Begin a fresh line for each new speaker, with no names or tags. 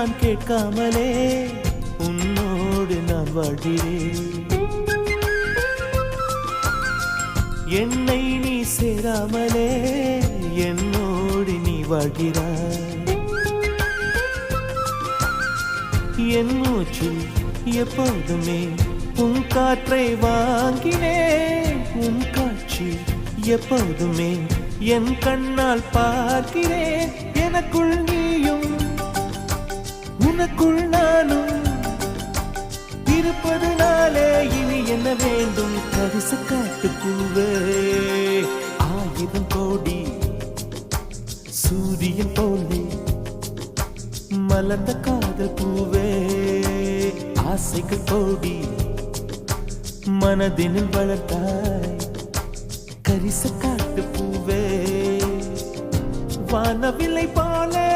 நான் கேட்காமலே உன்னோடு நான் வாழ்கிறேன். என்னை நீ சேராமலே என்னோடு நீ வாழ்கிறாய். என் மூச்சில் எப்போதுமே உன் காற்றை வாங்கினேன். உன் காட்சி எப்போதுமே என் கண்ணால் பார்க்கிறேன். எனக்குள் நீயும் உனக்குள் நானும் இருப்பதனாலே இனி என்ன வேண்டும்? கரிச காட்டு பூவே, 1000 கோடி சூரியன் போலே மலர்ந்த காதல் பூவே, ஆசைகள் கோடி மனதினில் வளர்த்தாய். கரிச காட்டு பூவே, வானவில்லை போலே